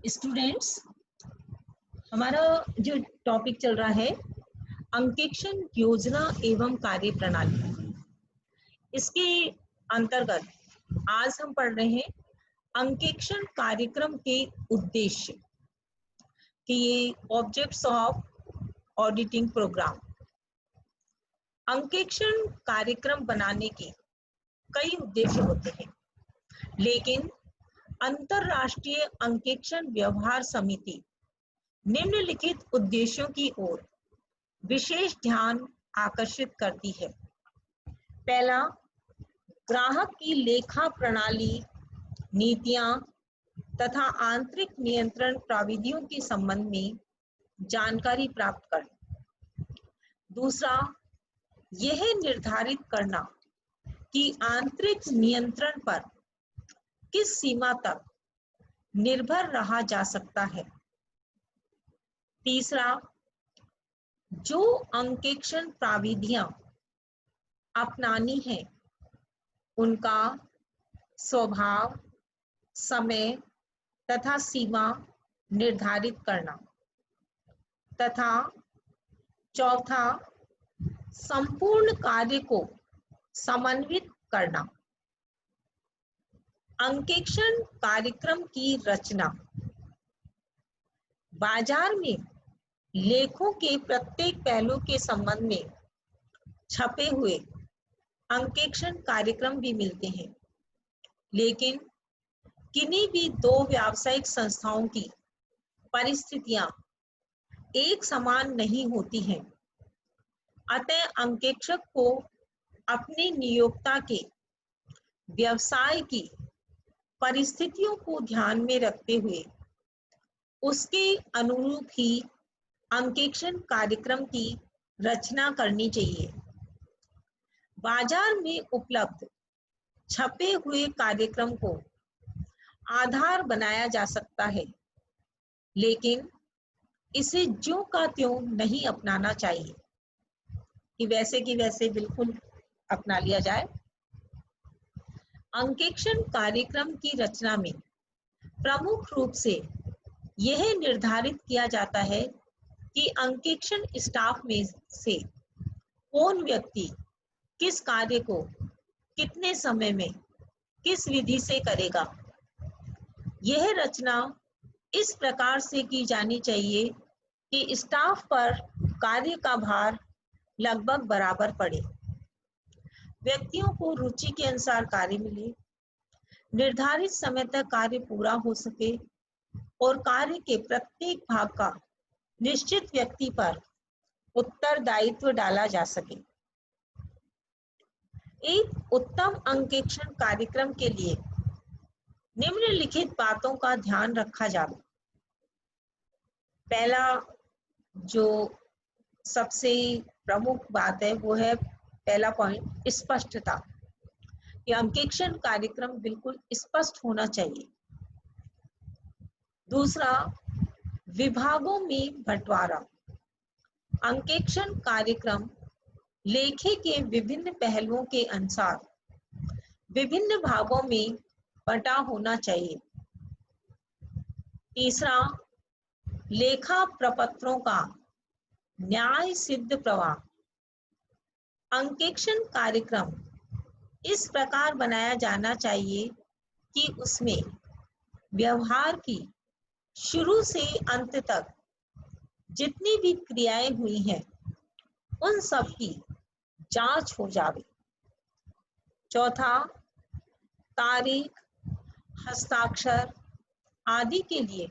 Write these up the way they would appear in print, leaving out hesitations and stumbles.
Students, हमारा जो topic चल रहा है अंकेक्षण योजना एवं कार्य प्रणाली, इसके अंतर्गत आज हम पढ़ रहे हैं अंकेक्षण कार्यक्रम के उद्देश्य कि ये ऑब्जेक्ट्स ऑफ ऑडिटिंग प्रोग्राम। अंकेक्षण कार्यक्रम बनाने के कई उद्देश्य होते हैं, लेकिन अंतरराष्ट्रीय अंकेक्षण व्यवहार समिति निम्नलिखित उद्देश्यों की ओर विशेष ध्यान आकर्षित करती है। पहला, ग्राहक की लेखा प्रणाली, नीतियां तथा आंतरिक नियंत्रण प्रविधियों के संबंध में जानकारी प्राप्त करें। दूसरा, यह निर्धारित करना कि आंतरिक नियंत्रण पर किस सीमा तक निर्भर रहा जा सकता है। तीसरा, जो अंकेक्षण प्रविधियां अपनानी है उनका स्वभाव, समय तथा सीमा निर्धारित करना। तथा चौथा, संपूर्ण कार्य को समन्वित करना। अंकेक्षण कार्यक्रम की रचना। बाजार में लेखों के प्रत्येक पहलू के संबंध में छपे हुए अंकेक्षण कार्यक्रम भी मिलते हैं, लेकिन किन्हीं भी दो व्यावसायिक संस्थाओं की परिस्थितियां एक समान नहीं होती हैं। अतः अंकेक्षक को अपने नियोक्ता के व्यवसाय की परिस्थितियों को ध्यान में रखते हुए उसके अनुरूप ही अंकेक्षण कार्यक्रम की रचना करनी चाहिए। बाजार में उपलब्ध छपे हुए कार्यक्रम को आधार बनाया जा सकता है, लेकिन इसे ज्यों का त्यों नहीं अपनाना चाहिए कि वैसे बिल्कुल अपना लिया जाए। अंकेक्षण कार्यक्रम की रचना में प्रमुख रूप से यह निर्धारित किया जाता है कि अंकेक्षण स्टाफ में से कौन व्यक्ति किस कार्य को कितने समय में किस विधि से करेगा। यह रचना इस प्रकार से की जानी चाहिए कि स्टाफ पर कार्य का भार लगभग बराबर पड़े, व्यक्तियों को रुचि के अनुसार कार्य मिले, निर्धारित समय तक कार्य पूरा हो सके और कार्य के प्रत्येक भाग का निश्चित व्यक्ति पर उत्तरदायित्व डाला जा सके। एक उत्तम अंकेक्षण कार्यक्रम के लिए निम्नलिखित बातों का ध्यान रखा जाए। पहला जो सबसे प्रमुख बात है वो है, पहला पॉइंट, स्पष्टता। ये अंकेक्षण कार्यक्रम बिल्कुल स्पष्ट होना चाहिए। दूसरा, विभागों में बंटवारा। अंकेक्षण कार्यक्रम लेखे के विभिन्न पहलुओं के अनुसार विभिन्न भागों में बंटा होना चाहिए। तीसरा, लेखा प्रपत्रों का न्याय सिद्ध प्रवाह। अंकेक्षण कार्यक्रम इस प्रकार बनाया जाना चाहिए कि उसमें व्यवहार की शुरू से अंत तक जितनी भी क्रियाएं हुई हैं उन सब की जांच हो जाए। चौथा, तारीख, हस्ताक्षर आदि के लिए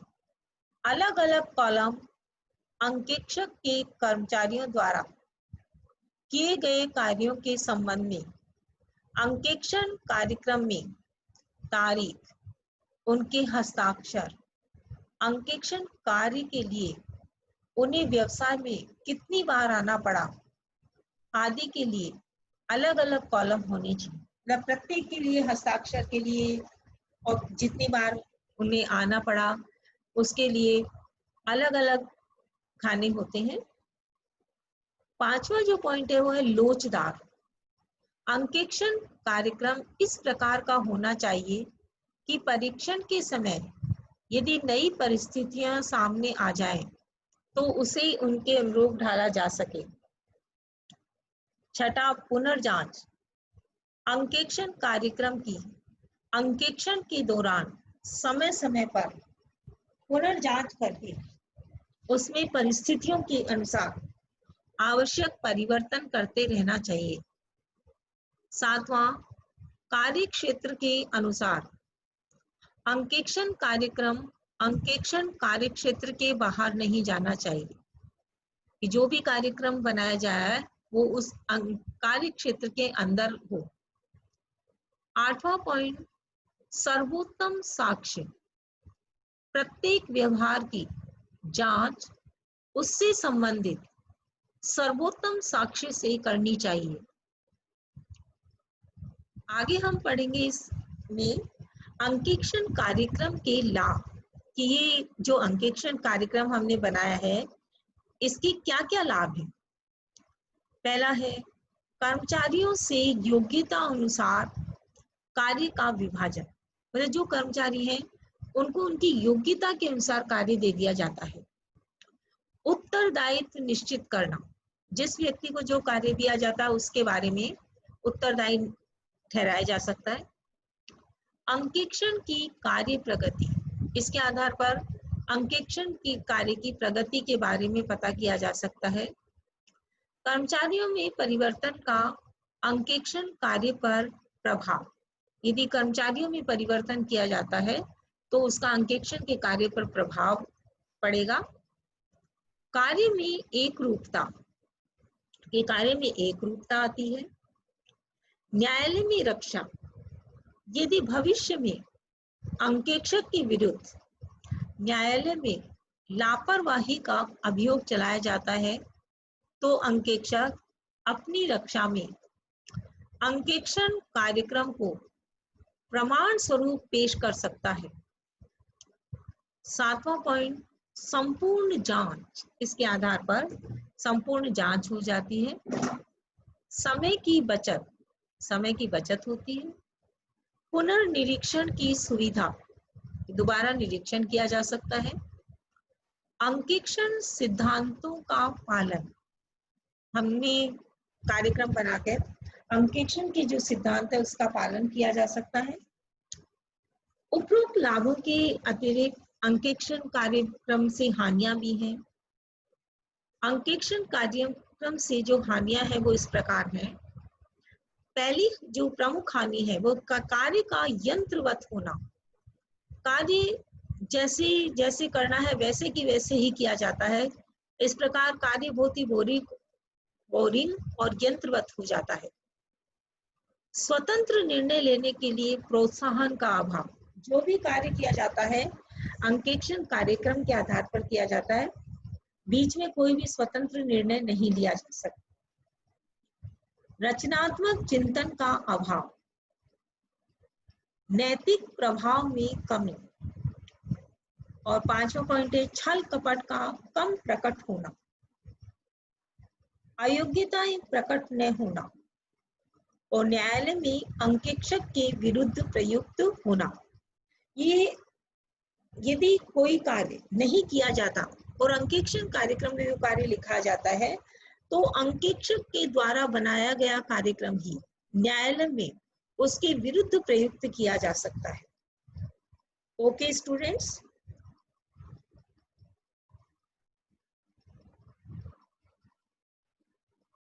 अलग अलग कॉलम अंकेक्षक के कर्मचारियों द्वारा किए गए कार्यों के संबंध में अंकेक्षण कार्यक्रम में तारीख, उनके हस्ताक्षर, अंकेक्षण कार्य के लिए उन्हें व्यवसाय में कितनी बार आना पड़ा आदि के लिए अलग अलग कॉलम होने चाहिए। मतलब प्रत्येक के लिए हस्ताक्षर के लिए और जितनी बार उन्हें आना पड़ा उसके लिए अलग अलग खाने होते हैं। पांचवा जो पॉइंट है वो है लोचदार। अंकेक्षण कार्यक्रम इस प्रकार का होना चाहिए कि परीक्षण के समय यदि नई परिस्थितियां सामने आ जाएं, तो उसे उनके अनुरूप ढाला जा सके। छठा, पुनर्जांच। अंकेक्षण कार्यक्रम की अंकेक्षण के दौरान समय समय पर पुनर्जांच करके उसमें परिस्थितियों के अनुसार आवश्यक परिवर्तन करते रहना चाहिए। सातवां, कार्य क्षेत्र के अनुसार अंकेक्षण कार्य क्षेत्र के बाहर नहीं जाना चाहिए, कि जो भी कार्यक्रम बनाया जाए वो उस कार्य क्षेत्र के अंदर हो। आठवां पॉइंट, सर्वोत्तम साक्ष्य। प्रत्येक व्यवहार की जांच उससे संबंधित सर्वोत्तम साक्ष्य से करनी चाहिए। आगे हम पढ़ेंगे इसमें अंकेक्षण कार्यक्रम के लाभ, कि ये जो अंकेक्षण कार्यक्रम हमने बनाया है इसके क्या क्या लाभ हैं। पहला है, कर्मचारियों से योग्यता अनुसार कार्य का विभाजन। मतलब जो कर्मचारी हैं उनको उनकी योग्यता के अनुसार कार्य दे दिया जाता है। उत्तरदायित्व निश्चित करना। जिस व्यक्ति को जो कार्य दिया जाता है उसके बारे में उत्तरदायी ठहराया जा सकता है। अंकेक्षण की कार्य प्रगति। इसके आधार पर अंकेक्षण की कार्य की प्रगति के बारे में पता किया जा सकता है। कर्मचारियों में परिवर्तन का अंकेक्षण कार्य पर प्रभाव। यदि कर्मचारियों में परिवर्तन किया जाता है तो उसका अंकेक्षण के कार्य पर प्रभाव पड़ेगा। कार्य में एकरूपता, के कार्य में एकरूपता आती है। न्यायालय में रक्षा। यदि भविष्य में अंकेक्षक के विरुद्ध न्यायालय में लापरवाही का अभियोग चलाया जाता है तो अंकेक्षक अपनी रक्षा में अंकेक्षण कार्यक्रम को प्रमाण स्वरूप पेश कर सकता है। सातवां पॉइंट, संपूर्ण जांच। इसके आधार पर संपूर्ण जांच हो जाती है। समय की बचत होती है। पुनर्निरीक्षण की सुविधा, दोबारा निरीक्षण किया जा सकता है। अंकेक्षण सिद्धांतों का पालन। हमने कार्यक्रम बनाकर अंकेक्षण के जो सिद्धांत है उसका पालन किया जा सकता है। उपरोक्त लाभों के अतिरिक्त अंकेक्षण कार्यक्रम से हानियां भी हैं। अंकेक्षण कार्यक्रम से जो हानियां हैं वो इस प्रकार हैं। पहली जो प्रमुख हानि है वो कार्य का यंत्रवत होना। कार्य जैसे जैसे करना है वैसे की वैसे ही किया जाता है। इस प्रकार कार्य बहुत ही बोरिंग और यंत्रवत हो जाता है। स्वतंत्र निर्णय लेने के लिए प्रोत्साहन का अभाव। जो भी कार्य किया जाता है अंकेक्षण कार्यक्रम के आधार पर किया जाता है, बीच में कोई भी स्वतंत्र निर्णय नहीं लिया जा सकता। रचनात्मक चिंतन का अभाव। नैतिक प्रभाव में कमी। और पांचवा पॉइंट है, छल कपट का कम प्रकट होना। अयोग्यताएं प्रकट न होना और न्यायालय में अंकेक्षक के विरुद्ध प्रयुक्त होना। ये यदि कोई कार्य नहीं किया जाता और अंकेक्षण कार्यक्रम में जो कार्य लिखा जाता है तो अंकेक्षक के द्वारा बनाया गया कार्यक्रम ही न्यायालय में उसके विरुद्ध प्रयुक्त किया जा सकता है। Okay students.